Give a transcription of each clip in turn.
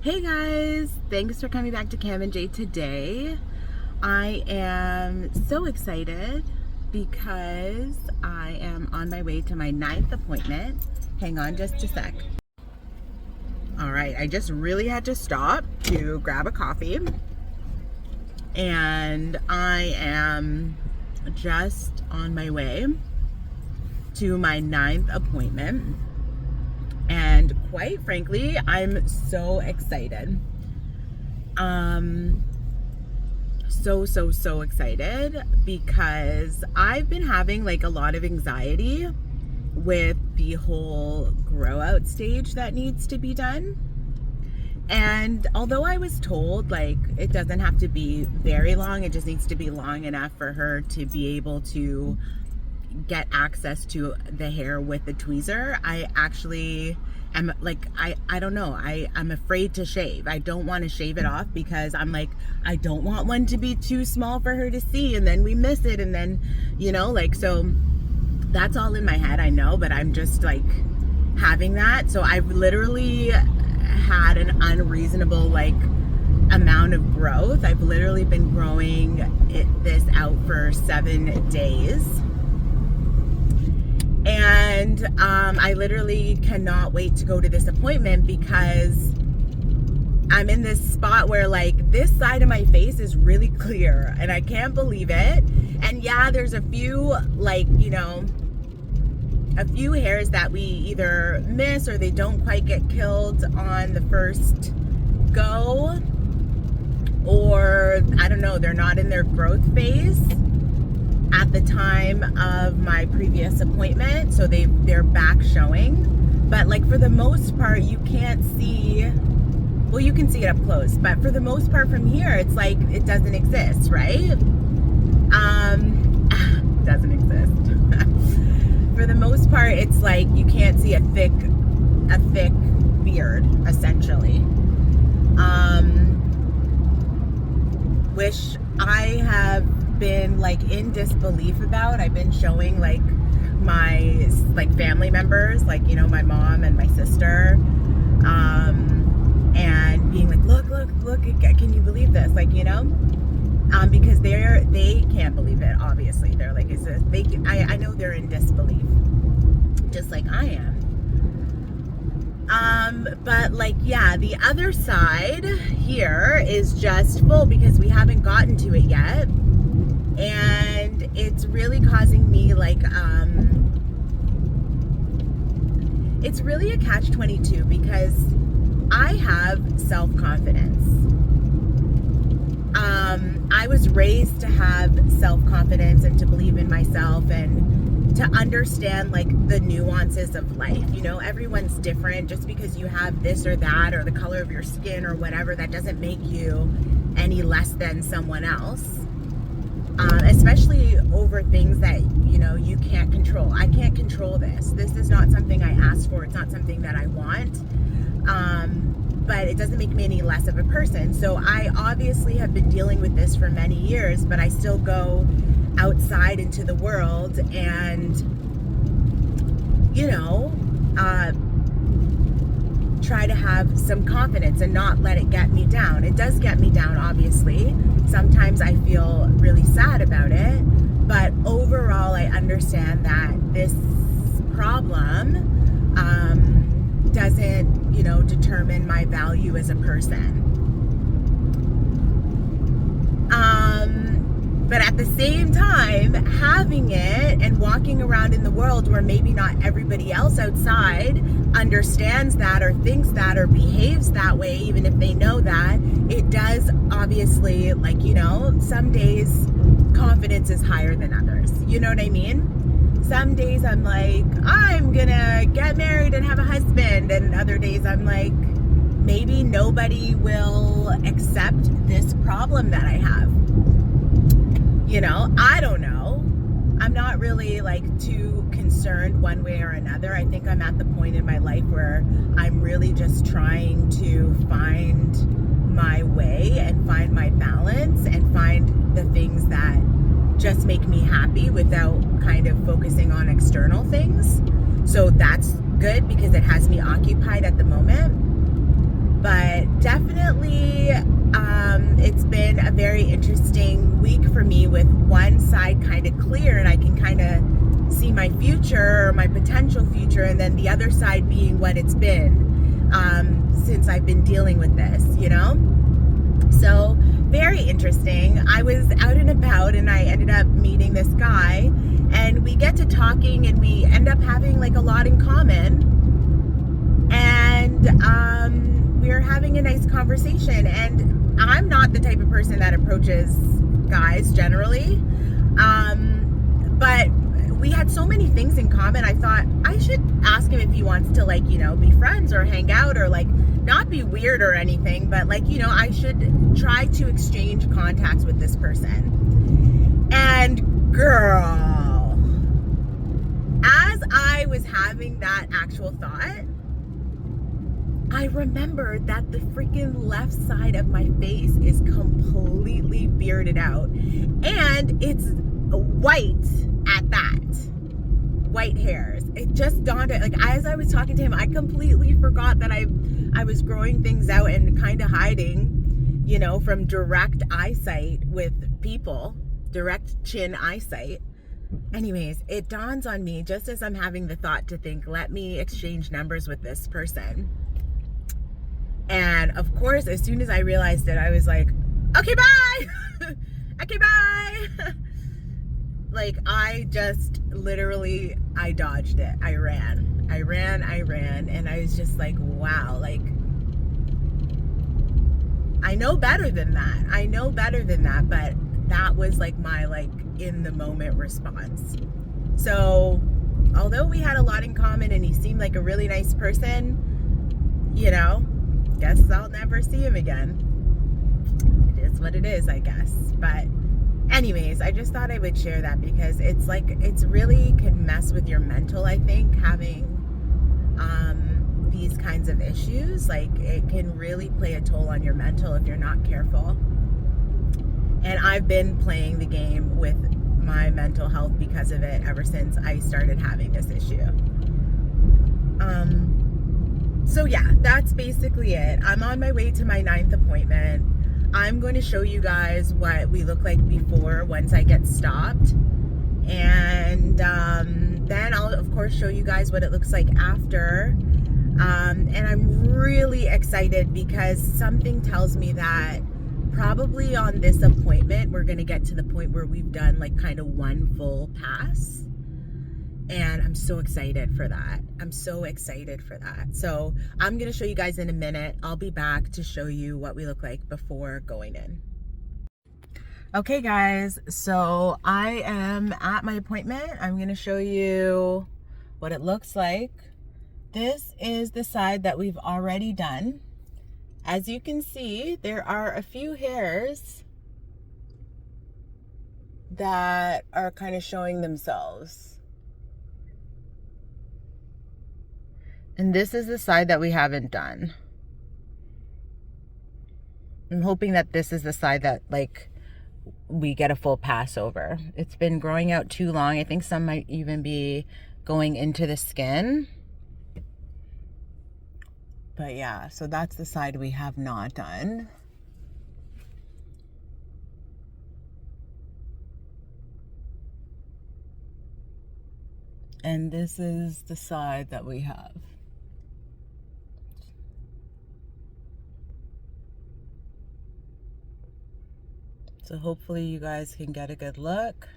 Hey guys, thanks for coming back to CamAndJayToday. I am so excited because I am on my way to my 9th appointment. Hang on just a sec. All right, I just really had to stop to grab a coffee, and I am just on my way to my 9th appointment. And quite frankly, I'm so excited. So excited because I've been having like a lot of anxiety with the whole grow out stage that needs to be done. And although I was told like it doesn't have to be very long, it just needs to be long enough for her to be able to get access to the hair with the tweezer, I actually am like, I don't know, I'm afraid to shave. I don't want to shave it off because I'm like, I don't want one to be too small for her to see and then we miss it, and then, you know, like, so that's all in my head, I know, but I'm just like having that. So I've literally had an unreasonable like amount of growth. I've literally been growing this out for 7 days. And I literally cannot wait to go to this appointment because I'm in this spot where like this side of my face is really clear and I can't believe it. And yeah, there's a few like, you know, a few hairs that we either miss or they don't quite get killed on the first go, or I don't know, they're not in their growth phase at the time of my previous appointment, so they're back showing. But like for the most part, you can't see, well, you can see it up close, but for the most part from here, it's like it doesn't exist, right? Doesn't exist. For the most part, it's like you can't see a thick beard, essentially. Which I have been like in disbelief about. I've been showing like my like family members, like, you know, my mom and my sister, and being like, look, can you believe this? Like, you know, because they can't believe it. Obviously, they're like, is this? I know they're in disbelief, just like I am. But like, yeah, the other side here is just full because we haven't gotten to it yet. And it's really causing me like, it's really a catch-22 because I have self-confidence. I was raised to have self-confidence and to believe in myself and to understand like the nuances of life. You know, everyone's different. Just because you have this or that or the color of your skin or whatever, that doesn't make you any less than someone else. Especially over things that, you know, you can't control. I can't control this. This is not something I asked for. It's not something that I want. But it doesn't make me any less of a person. So I obviously have been dealing with this for many years, but I still go outside into the world and, you know, try to have some confidence and not let it get me down. It does get me down, obviously. Sometimes I feel really sad about it, but overall I understand that this problem doesn't, you know, determine my value as a person. But at the same time, having it and walking around in the world where maybe not everybody else outside understands that or thinks that or behaves that way, even if they know that, it does obviously, like, you know, some days confidence is higher than others. You know what I mean? Some days I'm like, I'm gonna get married and have a husband, and other days I'm like, maybe nobody will accept this problem that I have. You know, I don't know. I'm not really like too concerned one way or another. I think I'm at the point in my life where I'm really just trying to find my way and find my balance and find the things that just make me happy without kind of focusing on external things. So that's good because it has me occupied at the moment. But definitely very interesting week for me, with one side kind of clear and I can kind of see my future, or my potential future, and then the other side being what it's been since I've been dealing with this, you know? So very interesting. I was out and about and I ended up meeting this guy, and we get to talking and we end up having like a lot in common, and we were having a nice conversation. And I'm not the type of person that approaches guys generally, but we had so many things in common. I thought I should ask him if he wants to, like, you know, be friends or hang out, or like not be weird or anything, but like, you know, I should try to exchange contacts with this person. And girl, as I was having that actual thought, I remembered that the freaking left side of my face is completely bearded out, and it's white at that. White hairs. It just dawned, like, as I was talking to him, I completely forgot that I was growing things out and kind of hiding, you know, from direct eyesight with people, direct chin eyesight. Anyways, it dawns on me just as I'm having the thought to think, let me exchange numbers with this person. And of course, as soon as I realized it, I was like, okay, bye. Okay, bye. Like, I just literally, I dodged it. I ran. And I was just like, wow, like, I know better than that. But that was like my, like, in the moment response. So although we had a lot in common and he seemed like a really nice person, you know, guess I'll never see him again. It is what it is, I guess. But anyways, I just thought I would share that, because it's like, it's really can mess with your mental, I think, having these kinds of issues. Like, it can really play a toll on your mental if you're not careful. And I've been playing the game with my mental health because of it ever since I started having this issue. So yeah, that's basically it. I'm on my way to my 9th appointment. I'm going to show you guys what we look like before, once I get stopped. And then I'll, of course, show you guys what it looks like after. And I'm really excited, because something tells me that probably on this appointment, we're going to get to the point where we've done like kind of one full pass. And I'm so excited for that. So I'm going to show you guys in a minute. I'll be back to show you what we look like before going in. Okay, guys, so I am at my appointment. I'm going to show you what it looks like. This is the side that we've already done. As you can see, there are a few hairs that are kind of showing themselves. And this is the side that we haven't done. I'm hoping that this is the side that, like, we get a full pass over. It's been growing out too long. I think some might even be going into the skin. But yeah, so that's the side we have not done. And this is the side that we have. So hopefully you guys can get a good look.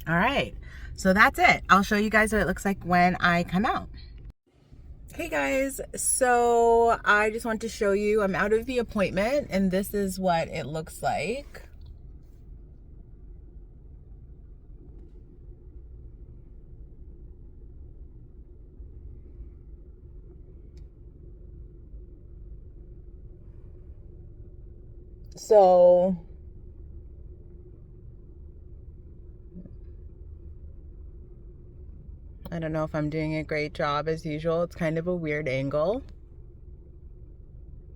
All right, so that's it. I'll show you guys what it looks like when I come out. Hey guys, so I just want to show you, I'm out of the appointment and this is what it looks like. So I don't know if I'm doing a great job as usual. It's kind of a weird angle.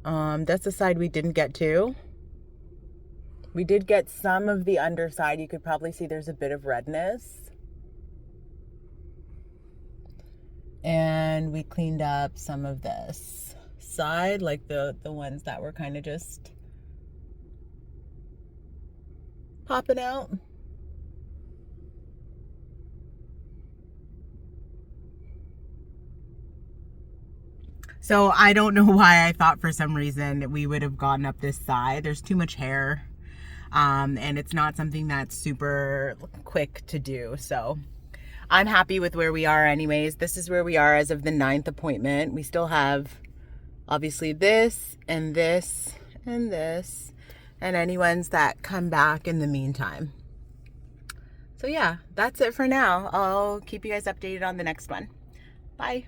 That's the side we didn't get to. We did get some of the underside. You could probably see there's a bit of redness. And we cleaned up some of this side, like the ones that were kind of just popping out. So I don't know why I thought for some reason we would have gone up this side. There's too much hair. And it's not something that's super quick to do. So I'm happy with where we are anyways. This is where we are as of the 9th appointment. We still have obviously this and this and this and any ones that come back in the meantime. So yeah, that's it for now. I'll keep you guys updated on the next one. Bye.